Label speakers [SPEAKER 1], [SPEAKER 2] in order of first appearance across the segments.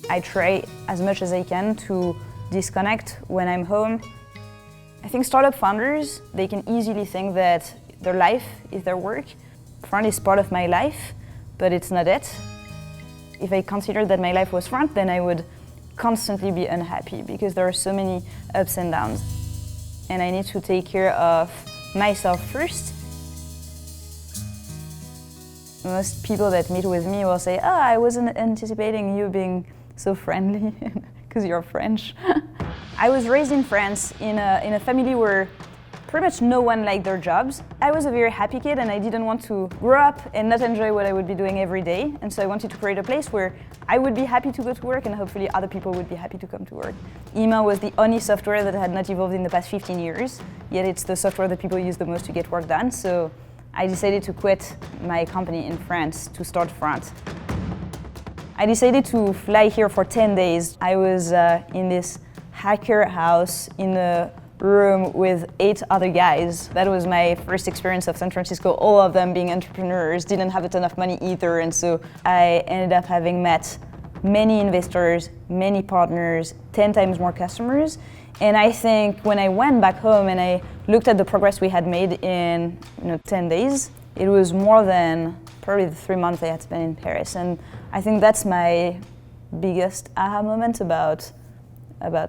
[SPEAKER 1] I try as much as I can to disconnect when I'm home. I think startup founders, they can easily think that their life is their work. Front is part of my life, but it's not it. If I considered that my life was front, then I would constantly be unhappy because there are so many ups and downs. And I need to take care of myself first. Most people that meet with me will say, "Oh, I wasn't anticipating you being so friendly because you're French." I was raised in France in a family where pretty much no one liked their jobs. I was a very happy kid and I didn't want to grow up and not enjoy what I would be doing every day. And so I wanted to create a place where I would be happy to go to work and hopefully other people would be happy to come to work. Email was the only software that had not evolved in the past 15 years, yet it's the software that people use the most to get work done. So I decided to quit my company in France to start Front. I decided to fly here for 10 days. I was in this hacker house in a room with 8 other guys. That was my first experience of San Francisco, all of them being entrepreneurs, didn't have a ton of money either, and so I ended up having met many investors, many partners, 10 times more customers. And I think when I went back home and I looked at the progress we had made in 10 days, it was more than probably the 3 months I had spent in Paris. And I think that's my biggest aha moment about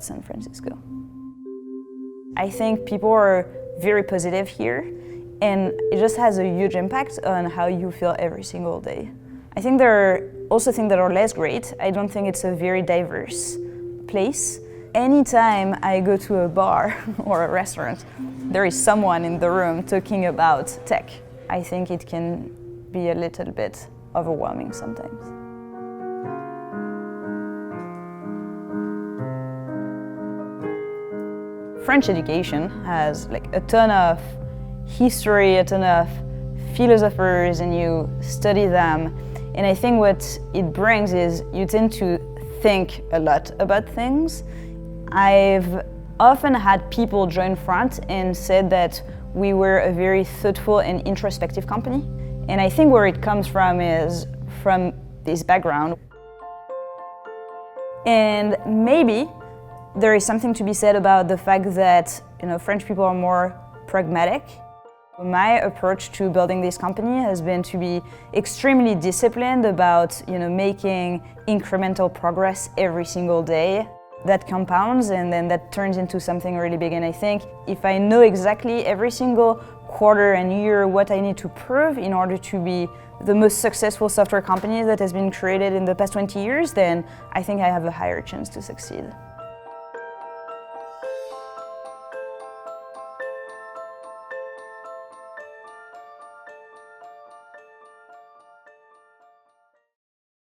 [SPEAKER 1] San Francisco. I think people are very positive here, and it just has a huge impact on how you feel every single day. I think there are also things that are less great. I don't think it's a very diverse place. Anytime I go to a bar or a restaurant, there is someone in the room talking about tech. I think it can be a little bit overwhelming sometimes. French education has like a ton of history, a ton of philosophers, and you study them. And I think what it brings is you tend to think a lot about things. I've often had people join Front and said that we were a very thoughtful and introspective company. And I think where it comes from is from this background. And maybe there is something to be said about the fact that French people are more pragmatic. My approach to building this company has been to be extremely disciplined about making incremental progress every single day. That compounds and then that turns into something really big. And I think if I know exactly every single quarter and year what I need to prove in order to be the most successful software company that has been created in the past 20 years, then I think I have a higher chance to succeed.